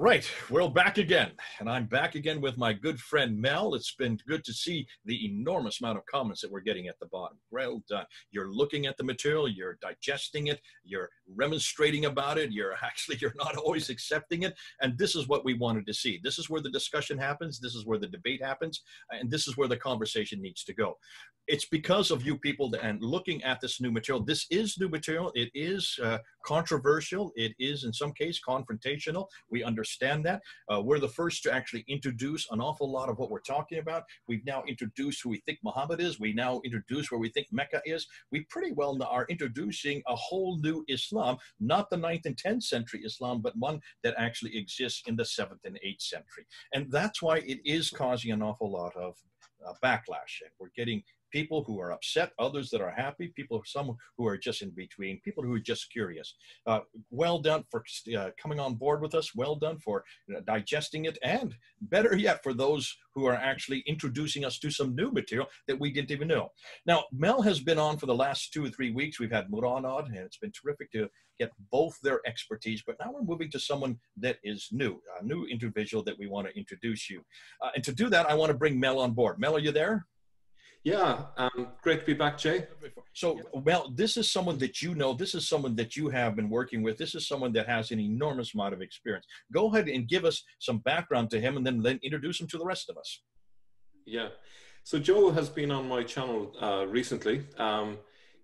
Right, we're back again, and I'm back again with my good friend Mel. It's been good to see the enormous amount of comments that we're getting at the bottom. Well done. You're looking at the material, you're digesting it, you're remonstrating about it, you're not always accepting it, and this is what we wanted to see. This is where the discussion happens, this is where the debate happens, and this is where the conversation needs to go. It's because of you people and looking at this new material. This is new material. It is controversial. It is, in some case, confrontational. We understand that. We're the first to actually introduce an awful lot of what we're talking about. We've now introduced who we think Muhammad is. We now introduce where we think Mecca is. We pretty well are introducing a whole new Islam, not the 9th and 10th century Islam, but one that actually exists in the 7th and 8th century. And that's why it is causing an awful lot of backlash. And we're getting people who are upset, others that are happy, some who are just in between, people who are just curious. Well done for coming on board with us. Well done for digesting it. And better yet, for those who are actually introducing us to some new material that we didn't even know. Now, Mel has been on for the last 2 or 3 weeks. We've had Murad on, and it's been terrific to get both their expertise. But now we're moving to someone that is new, a new individual that we want to introduce you. And to do that, I want to bring Mel on board. Mel, are you there? Yeah, great to be back, Jay. So, well, this is someone that you know, this is someone that you have been working with, this is someone that has an enormous amount of experience. Go ahead and give us some background to him and then introduce him to the rest of us. Yeah, so Joe has been on my channel recently.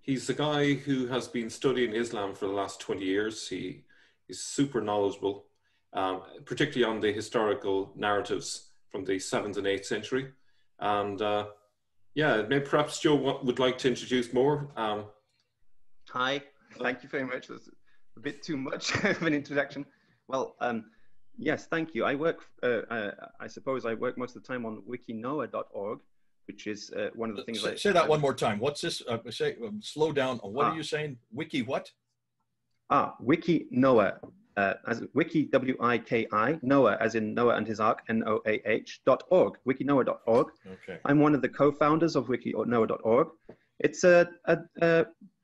He's a guy who has been studying Islam for the last 20 years. He is super knowledgeable, particularly on the historical narratives from the 7th and 8th century. And yeah, maybe perhaps Joe would like to introduce more. Hi, thank you very much. That's a bit too much of an introduction. Well, yes, thank you. I work, I suppose I work most of the time on wikinoah.org, which is one of the things. Say that one more time. What's this? Slow down. What are you saying? Wiki what? Wikinoah. As Wiki, W-I-K-I, Noah, as in Noah and his Ark, N-O-A-H.org, wikinoah.org. Okay. I'm one of the co-founders of wikinoah.org. It's a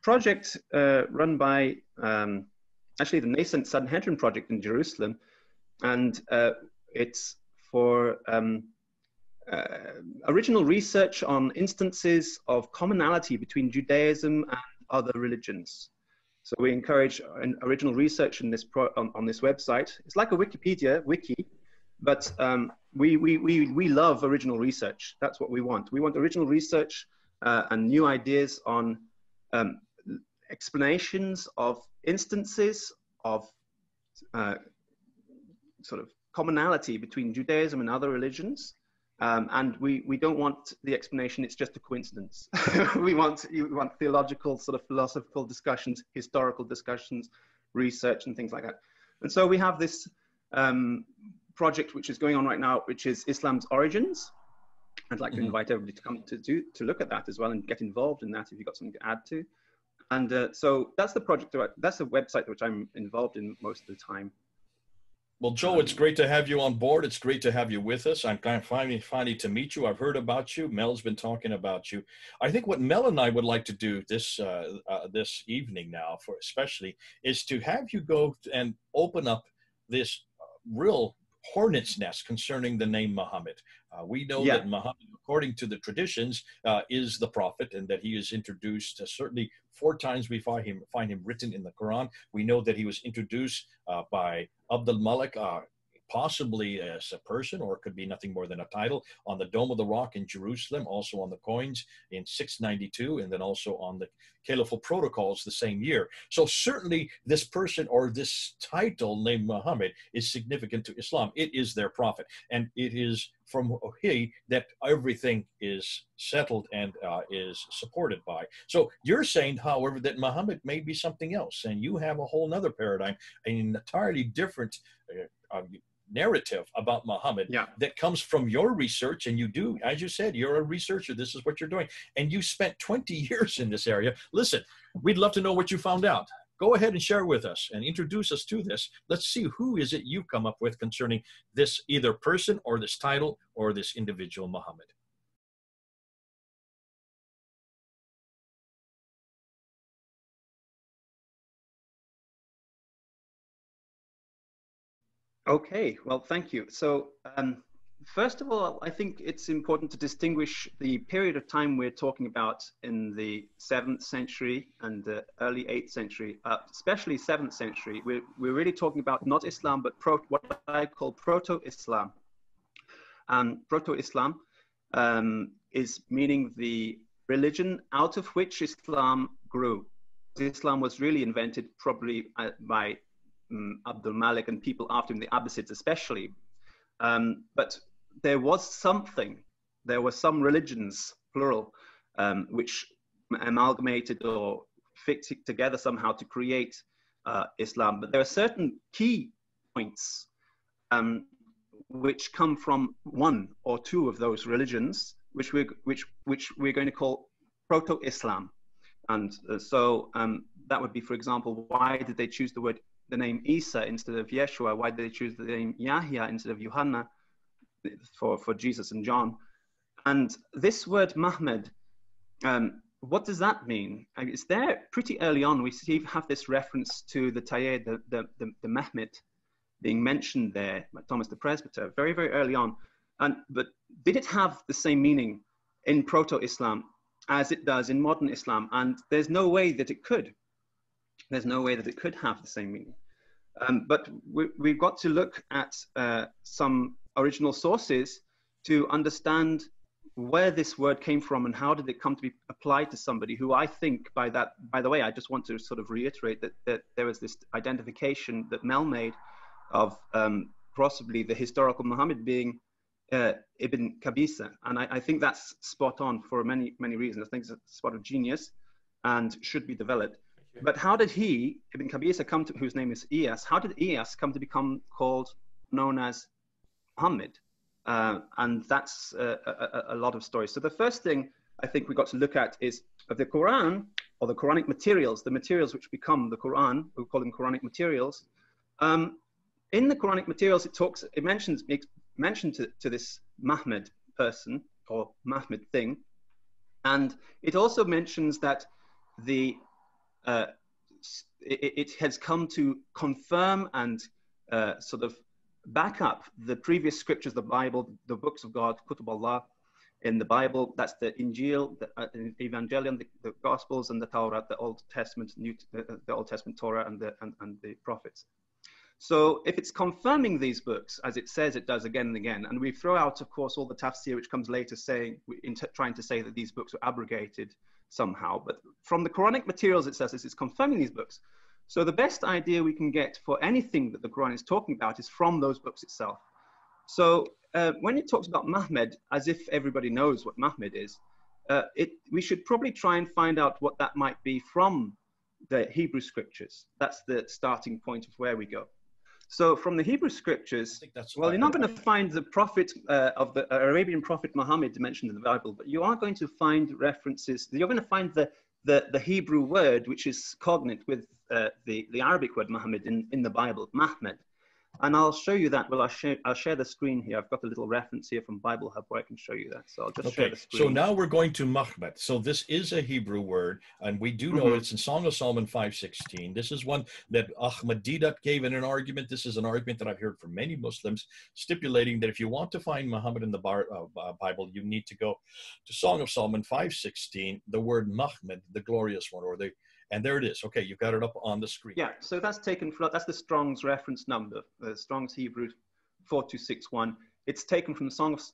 project run by actually the nascent Sanhedrin project in Jerusalem, and it's for original research on instances of commonality between Judaism and other religions. So we encourage original research in this on this website. It's like a Wikipedia wiki, but we love original research. That's what we want. We want original research and new ideas on explanations of instances of sort of commonality between Judaism and other religions. And we don't want the explanation, it's just a coincidence. we want theological, sort of philosophical discussions, historical discussions, research and things like that. And so we have this project which is going on right now, which is Islam's Origins. I'd like to invite everybody to come to look at that as well and get involved in that if you've got something to add to. And so that's the project, that's the website which I'm involved in most of the time. Well, Joe, it's great to have you on board. It's great to have you with us. I'm kind of finally to meet you. I've heard about you. Mel's been talking about you. I think what Mel and I would like to do this evening now, for especially, is to have you go and open up this real hornet's nest concerning the name Muhammad. We know that Muhammad, according to the traditions, is the prophet, and that he is introduced certainly 4 times we find him written in the Quran. We know that he was introduced by Abdul Malik, possibly as a person, or it could be nothing more than a title, on the Dome of the Rock in Jerusalem, also on the coins in 692, and then also on the Caliphal protocols the same year. So certainly this person or this title named Muhammad is significant to Islam. It is their prophet, and it is from he that everything is settled and is supported by. So you're saying, however, that Muhammad may be something else, and you have a whole nother paradigm, an entirely different narrative about Muhammad that comes from your research. And you do, as you said, you're a researcher. This is what you're doing. And you spent 20 years in this area. Listen, we'd love to know what you found out. Go ahead and share with us and introduce us to this. Let's see, who is it you come up with concerning this either person or this title or this individual Muhammad? Okay, well, thank you. So, first of all, I think it's important to distinguish the period of time we're talking about in the 7th century and the early 8th century, especially 7th century. We're really talking about not Islam, but what I call proto-Islam. Proto-Islam is meaning the religion out of which Islam grew. Islam was really invented probably by Abdul Malik and people after him, the Abbasids especially. But there was something, there were some religions, plural, which amalgamated or fixed it together somehow to create Islam. But there are certain key points which come from one or two of those religions, which we're going to call proto-Islam. And so that would be, for example, why did they choose the name Isa instead of Yeshua? Why did they choose the name Yahya instead of Yohanna for Jesus and John? And this word MACHMAD, what does that mean? It's there pretty early on. We have this reference to the Tayyid, the Mehmet, being mentioned there by Thomas the Presbyter, very, very early on. But did it have the same meaning in proto-Islam as it does in modern Islam? And there's no way that it could. There's no way that it could have the same meaning. But we've got to look at some original sources to understand where this word came from and how did it come to be applied to somebody who I think by the way, I just want to sort of reiterate that there was this identification that Mel made of possibly the historical Muhammad being Ibn Qabisa. And I think that's spot on for many, many reasons. I think it's a spot of genius and should be developed. But how did Ibn Qabisa, whose name is Iyas, how did Iyas come to become known as Muhammad? And that's a lot of stories. So the first thing I think we got to look at is the Quran, or the Quranic materials, the materials which become the Quran, we call them Quranic materials. In the Quranic materials, it makes mention to this MACHMAD person, or MACHMAD thing. And it also mentions that it has come to confirm and sort of back up the previous scriptures, the Bible, the books of God, Kutub Allah in the Bible. That's the Injil, the Evangelion, the Gospels, and the Torah, the Old Testament, the Old Testament Torah, and the prophets. So if it's confirming these books, as it says it does again and again, and we throw out, of course, all the tafsir which comes later trying to say that these books were abrogated somehow, but from the Quranic materials it says it's confirming these books. So the best idea we can get for anything that the Quran is talking about is from those books itself. So when it talks about MACHMAD, as if everybody knows what MACHMAD is, we should probably try and find out what that might be from the Hebrew scriptures. That's the starting point of where we go. So from the Hebrew scriptures, well, you're not going to find the prophet of the Arabian prophet Muhammad mentioned in the Bible, but you are going to find references. You're going to find the Hebrew word, which is cognate with the Arabic word Muhammad in the Bible, MACHMAD. And I'll show you that. Well, I'll share the screen here. I've got a little reference here from Bible Hub where I can show you that. So I'll just share the screen. So now we're going to MACHMAD. So this is a Hebrew word, and we do know it's in Song of Solomon 5:16. This is one that Ahmadiyyat gave in an argument. This is an argument that I've heard from many Muslims, stipulating that if you want to find Muhammad in the Bible, you need to go to Song of Solomon 5:16, the word MACHMAD, the glorious one, and there it is. Okay, you've got it up on the screen. Yeah, so that's taken from, that's the Strong's reference number, the Strong's Hebrew 4261. It's taken from the Songs,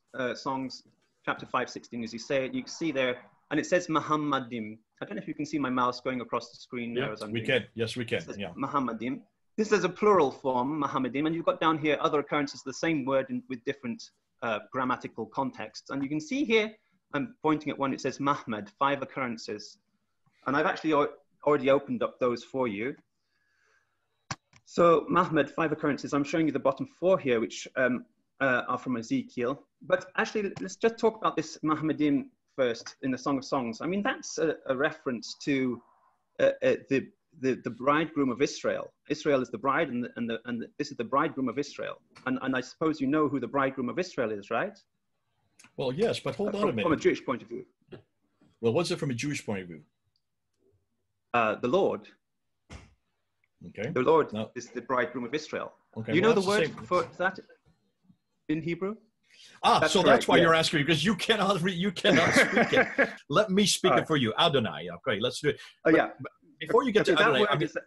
chapter 5:16, as you say it. You can see there, and it says Muhammadim. I don't know if you can see my mouse going across the screen there. As I'm we can. Yes, we can. Yeah. Muhammadim. This is a plural form, Muhammadim, and you've got down here other occurrences, the same word with different grammatical contexts. And you can see here, I'm pointing at one, it says MACHMAD, 5 occurrences. And I've actually already opened up those for you. So MACHMAD, 5 occurrences. I'm showing you the bottom 4 here, which are from Ezekiel. But actually, let's just talk about this Muhammadim first in the Song of Songs. I mean, that's a reference to the bridegroom of Israel. Israel is the bride, and this is the bridegroom of Israel. And I suppose you know who the bridegroom of Israel is, right? Well, yes, but hold on a minute. From a Jewish point of view. Well, what's it from a Jewish point of view? The Lord. Okay. The Lord is the bridegroom of Israel. Okay. You know the that's word same. for that in Hebrew? Ah, so that's why yeah. you're asking me, because you cannot speak it. Let me speak All it right. for you. Adonai. Okay, let's do it. Oh, yeah. But before you get Okay, to Adonai, that word I mean, is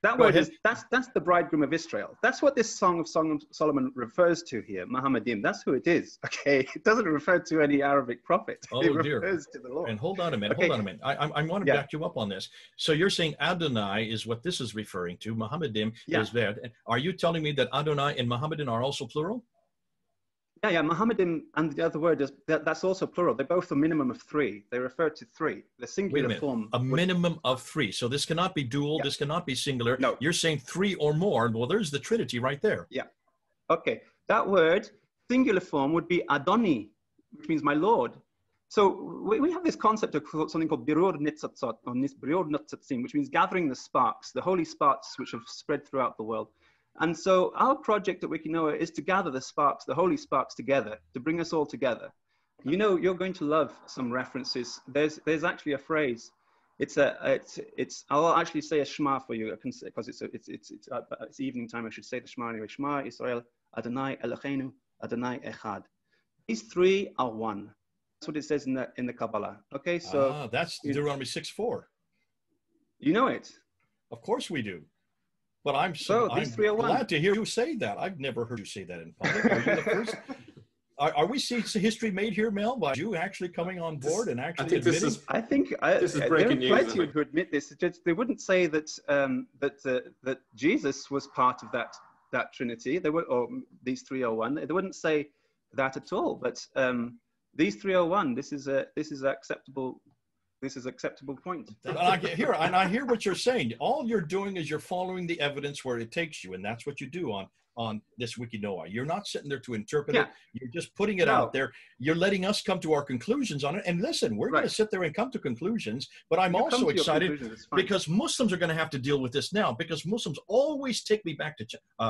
that go word ahead. is that's the bridegroom of Israel. That's what this Song of Solomon refers to here, Muhammadim. That's who it is. Okay, it doesn't refer to any Arabic prophet. Oh, It dear. refers to the Lord. And hold on a minute. Okay. Hold on a minute. I want to Yeah. back you up on this. So you're saying Adonai is what this is referring to. Muhammadim Yeah. is that. Are you telling me that Adonai and Muhammadan are also plural? Yeah, Muhammadim and the other word is that's also plural. They're both a minimum of three. They refer to three. The Wait a singular minute. form. A minimum of three. So this cannot be dual. Yeah. This cannot be singular. No. You're saying three or more. Well, there's the Trinity right there. Yeah. Okay. That word, singular form, would be Adoni, which means my Lord. So we have this concept of something called birur nitzatzot, or birur nitzatzim, which means gathering the sparks, the holy sparks which have spread throughout the world. And so our project at Wikinoa is to gather the sparks, the holy sparks together, to bring us all together. You know, you're going to love some references. There's actually a phrase. I'll actually say a Shema for you, because it's evening time. I should say the Shema anyway. Shema Israel, Adonai Eloheinu, Adonai Echad. These three are one. That's what it says in the Kabbalah. Okay, so that's Deuteronomy 6:4. You know it. Of course we do. But I'm glad to hear you say that. I've never heard you say that in public. Are you the first? Are we seeing history made here, Mel, by you actually coming on board and actually admitting? This is breaking news. There are plenty who admit this. They wouldn't say that that Jesus was part of that Trinity. They would, or these 301. They wouldn't say that at all. But these 301. This is acceptable. This is an acceptable point. And I hear what you're saying. All you're doing is you're following the evidence where it takes you, and that's what you do on this Wikinoa. You're not sitting there to interpret it. You're just putting it out there. You're letting us come to our conclusions on it. And listen, we're going to sit there and come to conclusions, but I'm also excited because Muslims are going to have to deal with this now, because Muslims always take me back to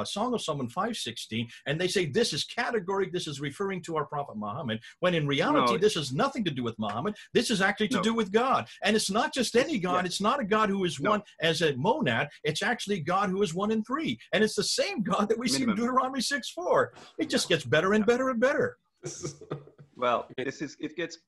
Song of Solomon 5:16, and they say this is categorical, this is referring to our Prophet Muhammad, when in reality, this has nothing to do with Muhammad. This is actually to do with God. And it's not just any God. It's not a God who is one as a monad. It's actually God who is one in three. And it's the same God that we see in Deuteronomy 6:4. It just gets better and better and better. Well,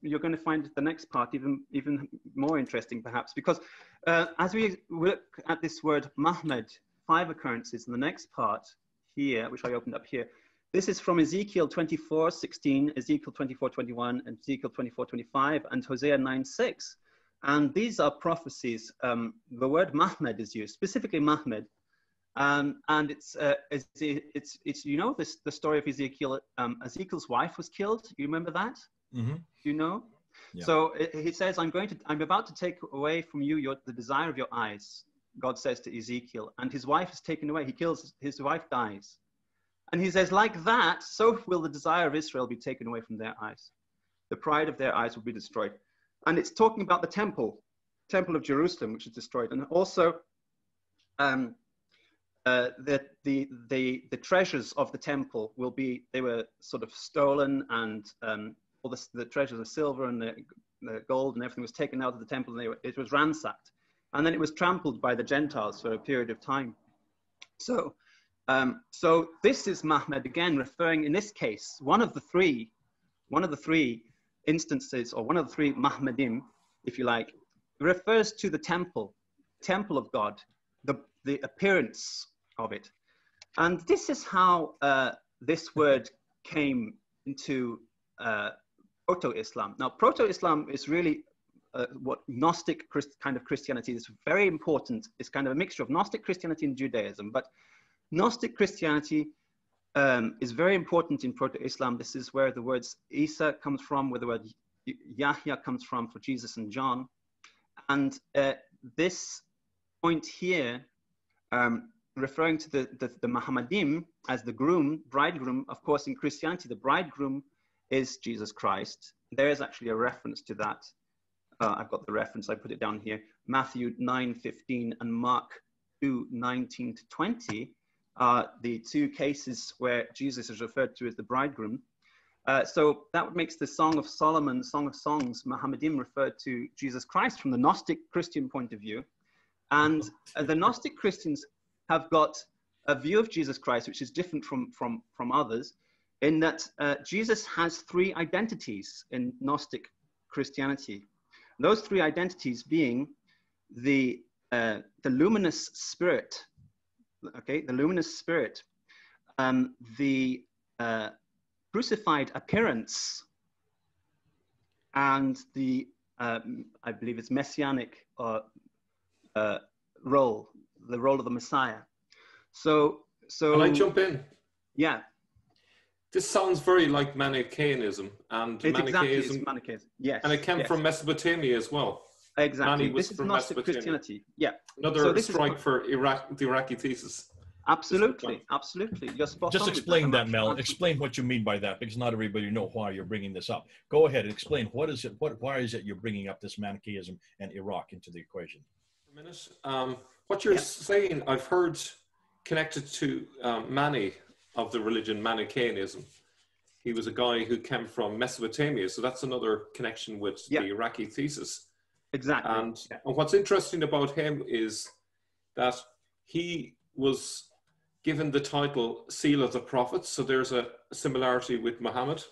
you're going to find the next part even more interesting, perhaps, because as we look at this word MACHMAD, 5 occurrences in the next part here, which I opened up here. This is from Ezekiel 24:16, Ezekiel 24:21, and Ezekiel 24:25, and Hosea 9:6. And these are prophecies. The word MACHMAD is used, specifically MACHMAD. And it's you know the story of Ezekiel. Ezekiel's wife was killed. You remember that? Mm-hmm. You know. Yeah. So he says, I'm about to take away from you the desire of your eyes. God says to Ezekiel, and his wife is taken away. He kills his wife, dies, and he says, like that, so will the desire of Israel be taken away from their eyes. The pride of their eyes will be destroyed. And it's talking about the temple of Jerusalem, which is destroyed, and also. The treasures of the temple they were sort of stolen, and all the treasures of silver and the gold and everything was taken out of the temple, and it was ransacked, and then it was trampled by the Gentiles for a period of time. So this is MACHMAD again, referring in this case one of the three instances, or one of the three Mahmadim, if you like, refers to the temple of God, the appearance of it. And this is how this word came into Proto-Islam. Now, Proto-Islam is really what Gnostic kind of Christianity is. Very important. It's kind of a mixture of Gnostic Christianity and Judaism. But Gnostic Christianity is very important in Proto-Islam. This is where the words Isa comes from, where the word Yahya comes from for Jesus and John. And this point here, referring to the Muhammadim as the bridegroom. Of course, in Christianity, the bridegroom is Jesus Christ. There is actually a reference to that. I've got the reference. I put it down here. Matthew 9:15 and Mark 2:19 to 20 are the two cases where Jesus is referred to as the bridegroom. So that makes the Song of Solomon, Song of Songs, Muhammadim, referred to Jesus Christ from the Gnostic Christian point of view. And the Gnostic Christians have got a view of Jesus Christ which is different from others, in that Jesus has three identities in Gnostic Christianity. Those three identities being the luminous spirit, okay, the luminous spirit, the crucified appearance, and the I believe it's messianic role, the role of the Messiah. So Can I jump in? Yeah. This sounds very like Manichaeism, and It's Manichaeism, exactly, Manichaeism. Yes. and it came from Mesopotamia as well. Exactly. Mani was This is from Gnostic Mesopotamia. Christianity. Yeah. Another strike for the Iraqi thesis. Absolutely, absolutely. You're spot Just on with explain that, Mel. Absolutely. Explain what you mean by that, because not everybody know why you're bringing this up. Go ahead and explain what is it. Why is it you're bringing up this Manichaeism and Iraq into the equation? For a minute, what you're saying, I've heard connected to Mani of the religion Manichaeism. He was a guy who came from Mesopotamia, so that's another connection with the Iraqi thesis. Exactly. And what's interesting about him is that he was given the title Seal of the Prophets, so there's a similarity with Muhammad.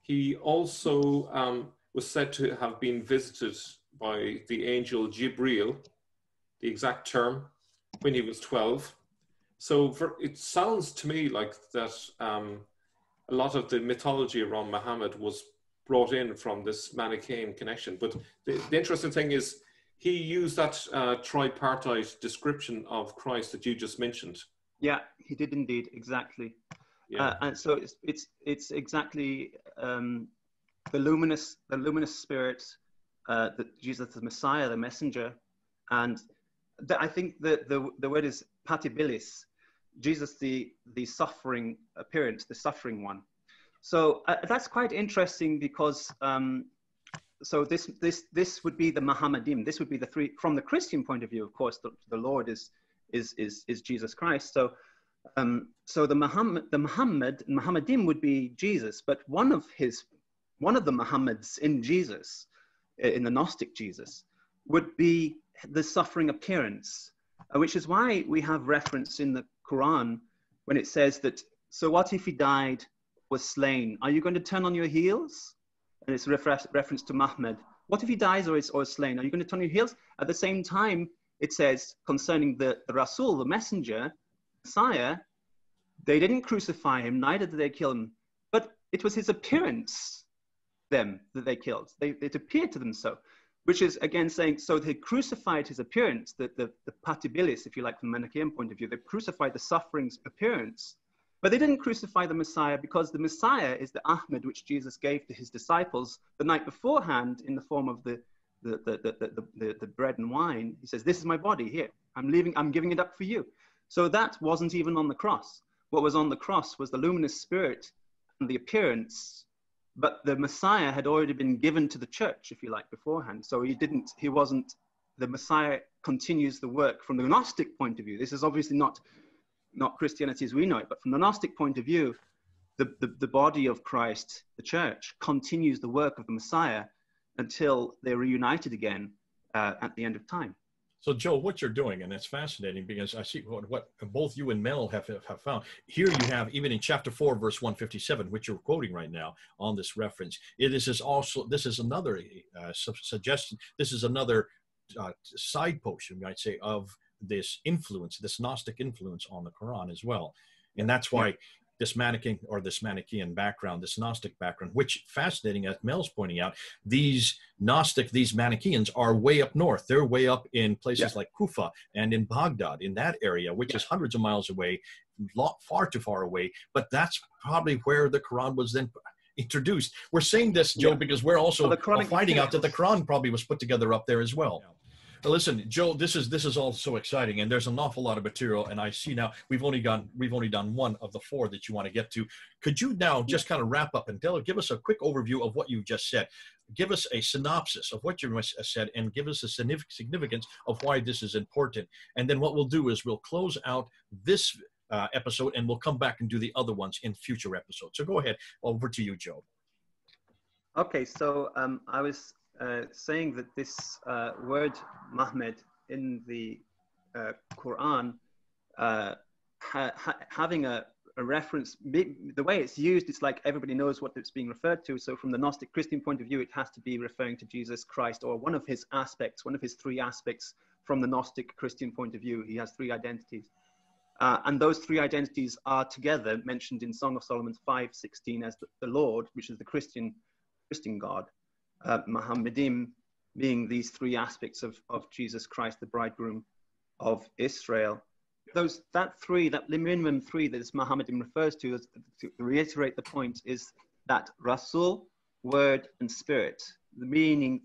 He also was said to have been visited by the angel Jibreel, the exact term, when he was 12. So it sounds to me like that a lot of the mythology around Muhammad was brought in from this Manichaean connection. But the interesting thing is he used that tripartite description of Christ that you just mentioned. Yeah, he did indeed, exactly. Yeah. And so it's exactly the luminous spirit, that Jesus, the Messiah, the messenger, and I think the word is patibilis, Jesus, the suffering appearance, the suffering one. So that's quite interesting because so this would be the Muhammadim. This would be the three from the Christian point of view. Of course, the Lord is Jesus Christ. So so the Muhammadim would be Jesus, but one of the Muhammads in Jesus, in the Gnostic Jesus, would be the suffering appearance, which is why we have reference in the Quran when it says that, so what if he died, was slain? Are you going to turn on your heels? And it's reference to Muhammad. What if he dies or is slain? Are you going to turn on your heels? At the same time, it says concerning the Rasul, the messenger, Messiah, they didn't crucify him, neither did they kill him, but it was his appearance, that they killed. It appeared to them so. Which is again saying, so they crucified his appearance, the patibilis, if you like, from the Manichaean point of view. They crucified the suffering's appearance, but they didn't crucify the Messiah, because the Messiah is the Ahmed which Jesus gave to his disciples the night beforehand in the form of the bread and wine. He says, this is my body, here, I'm giving it up for you. So that wasn't even on the cross. What was on the cross was the luminous spirit and the appearance. But the Messiah had already been given to the church, if you like, beforehand. So the Messiah continues the work from the Gnostic point of view. This is obviously not Christianity as we know it, but from the Gnostic point of view, the body of Christ, the church, continues the work of the Messiah until they're reunited again at the end of time. So, Joe, what you're doing, and it's fascinating because I see what both you and Mel have found. Here you have, even in chapter 4, verse 157, which you're quoting right now on this reference, this is another suggestion, this is another side post, you might say, of this influence, this Gnostic influence on the Quran as well. And that's why this Manichaean background, this Gnostic background, which, fascinating, as Mel's pointing out, these Manichaeans are way up north. They're way up in places like Kufa and in Baghdad, in that area, which is hundreds of miles away, far too far away. But that's probably where the Quran was then introduced. We're saying this, Joe, because we're also finding out that the Quran probably was put together up there as well. Listen, Joe, this is all so exciting, and there's an awful lot of material, and I see now we've only done one of the 4 that you want to get to. Could you now just kind of wrap up and give us a quick overview of what you just said? Give us a synopsis of what you said, and give us a significance of why this is important. And then what we'll do is we'll close out this episode, and we'll come back and do the other ones in future episodes. So go ahead, over to you, Joe. Okay, so I was saying that this word Mahmed in the Quran having a reference, the way it's used, it's like everybody knows what it's being referred to. So from the Gnostic Christian point of view, it has to be referring to Jesus Christ, or one of his aspects, one of his three aspects. From the Gnostic Christian point of view, he has three identities. And those three identities are together mentioned in Song of Solomon 5:16 as the Lord, which is the Christian God, Mohammedim being these three aspects of Jesus Christ, the bridegroom of Israel. That minimum three that this Mohammedim refers to reiterate the point, is that Rasul, word, and spirit. The meaning,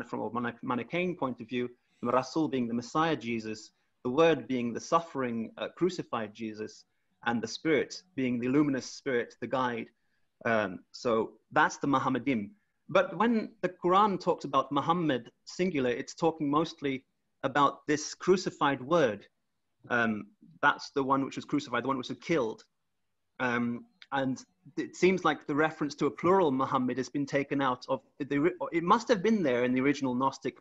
from a Manichaean point of view, the Rasul being the Messiah Jesus, the word being the suffering crucified Jesus, and the spirit being the luminous spirit, the guide. So that's the Mohammedim. But when the Quran talks about Muhammad singular, it's talking mostly about this crucified word. That's the one which was crucified, the one which was killed. And it seems like the reference to a plural Muhammad has been taken out of it must have been there in the original Gnostic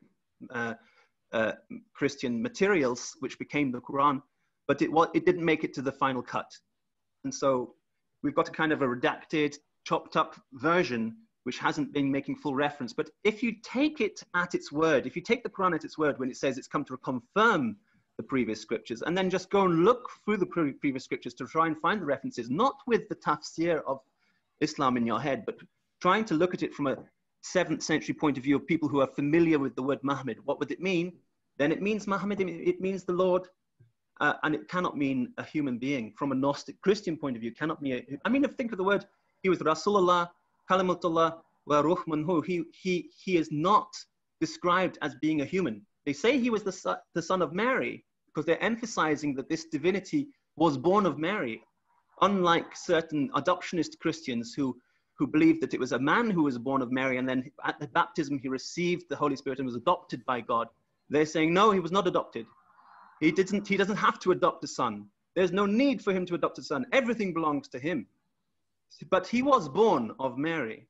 Christian materials, which became the Quran, but it didn't make it to the final cut. And so we've got a kind of a redacted, chopped up version, which hasn't been making full reference. But if you take it at its word, if you take the Quran at its word when it says it's come to confirm the previous scriptures, and then just go and look through the previous scriptures to try and find the references, not with the tafsir of Islam in your head, but trying to look at it from a 7th century point of view of people who are familiar with the word Muhammad. What would it mean? Then it means Muhammad, it means the Lord, and it cannot mean a human being. From a Gnostic Christian point of view, cannot mean, think of the word, he was Rasulullah, Kalimatullah, wa Ruh Manhu. He is not described as being a human. They say he was the son of Mary because they're emphasizing that this divinity was born of Mary, unlike certain adoptionist Christians who believed that it was a man who was born of Mary, and then at the baptism he received the Holy Spirit and was adopted by God. They're saying, no, he was not adopted. He doesn't have to adopt a son. There's no need for him to adopt a son. Everything belongs to him. But he was born of Mary.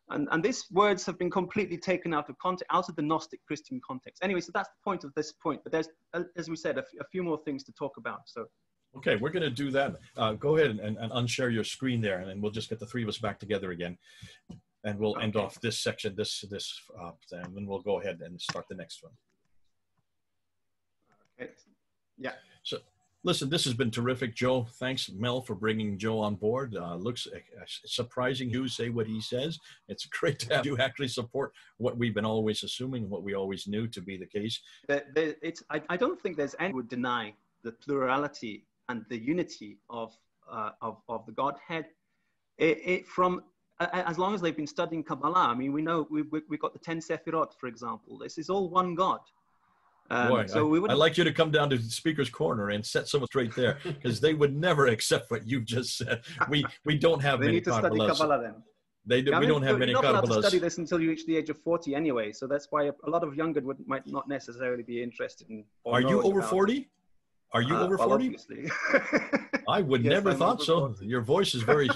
And these words have been completely taken out of context, out of the Gnostic Christian context. Anyway, so that's the point of this point. But there's, as we said, a few more things to talk about. So, okay, we're going to do that. Go ahead and unshare your screen there, and then we'll just get the three of us back together again, and we'll end off this section, and then we'll go ahead and start the next one. Okay. Yeah. So, listen, this has been terrific, Joe. Thanks, Mel, for bringing Joe on board. Looks surprising you say what he says. It's great to have you actually support what we've been always assuming, what we always knew to be the case. I don't think there's anyone who would deny the plurality and the unity of the Godhead. As long as they've been studying Kabbalah, we know we've got the 10 Sephirot, for example. This is all one God. Boy, I'd like you to come down to the speaker's corner and set someone straight there, because they would never accept what you just said. We don't have many need to study Kabbalah then. We don't have many You're not allowed to Kabbalahs. study this until you reach the age of 40 anyway, so that's why a lot of younger might not necessarily be interested in. Are you over 40? Are you over 40? Obviously. I would never thought so. Your voice is very,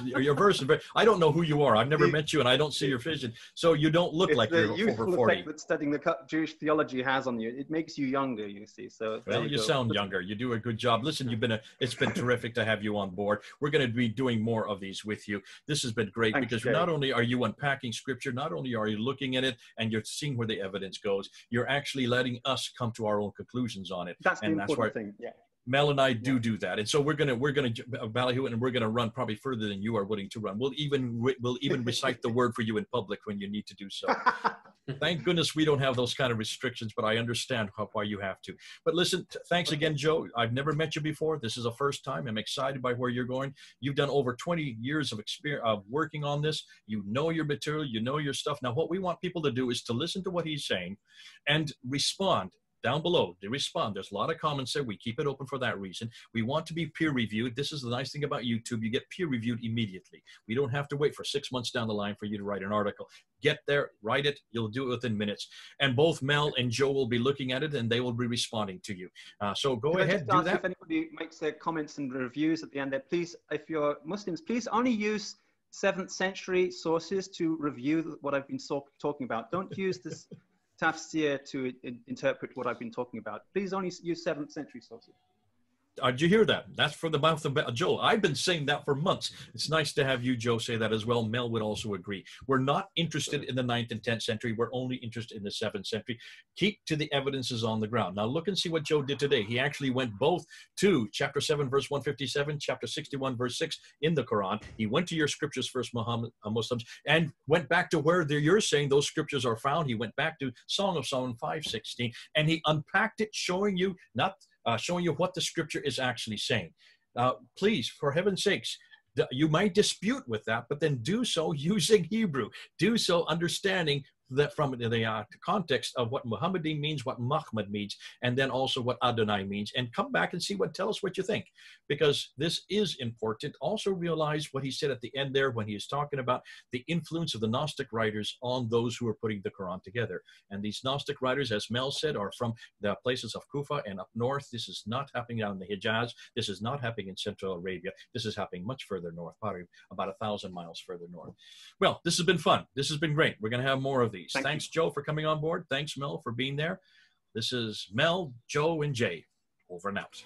I don't know who you are. I've never met you, and I don't see your vision. So you don't look like you're over 40. Effect that studying the Jewish theology has on you. It makes you younger, you see. So well, you sound younger. You do a good job. Listen, it's been terrific to have you on board. We're going to be doing more of these with you. This has been great. Thanks, because Jay. Not only are you unpacking scripture, not only are you looking at it and you're seeing where the evidence goes, you're actually letting us come to our own conclusions on it. That's the important thing. Yeah. Mel and I do that, and so we're gonna ballyhoo it, and we're gonna run probably further than you are willing to run. We'll even recite the word for you in public when you need to do so. Thank goodness we don't have those kind of restrictions, but I understand why you have to. But listen, thanks again, Joe. I've never met you before. This is a first time. I'm excited by where you're going. You've done over 20 years of experience of working on this. You know your material. You know your stuff. Now, what we want people to do is to listen to what he's saying and respond. Down below, they respond. There's a lot of comments there. We keep it open for that reason. We want to be peer reviewed. This is the nice thing about YouTube. You get peer reviewed immediately. We don't have to wait for 6 months down the line for you to write an article. Get there, write it. You'll do it within minutes. And both Mel and Joe will be looking at it, and they will be responding to you. So go ahead, do that. If anybody makes their comments and reviews at the end there, please, if you're Muslims, please only use 7th century sources to review what I've been talking about. Don't use this tafsir to interpret what I've been talking about. Please only use 7th century sources. Did you hear that? That's from the mouth of Joe. I've been saying that for months. It's nice to have you, Joe, say that as well. Mel would also agree. We're not interested in the 9th and 10th century. We're only interested in the 7th century. Keep to the evidences on the ground. Now look and see what Joe did today. He actually went both to chapter 7, verse 157, chapter 61, verse 6 in the Quran. He went to your scriptures first, Muslims, and went back to where you're saying those scriptures are found. He went back to Song of Solomon 5:16, and he unpacked it, showing you showing you what the scripture is actually saying. Please, for heaven's sakes, you might dispute with that, but then do so using Hebrew. Do so understanding that from the context of what Muhammadin means, what MACHMAD means, and then also what Adonai means, and come back and tell us what you think, because this is important. Also realize what he said at the end there when he is talking about the influence of the Gnostic writers on those who are putting the Quran together. And these Gnostic writers, as Mel said, are from the places of Kufa and up north. This is not happening down in the Hijaz. This is not happening in Central Arabia. This is happening much further north, probably about 1,000 miles further north. Well, this has been fun. This has been great. We're going to have more of these. Thanks, Joe, for coming on board. Thanks, Mel, for being there. This is Mel, Joe, and Jay. Over and out.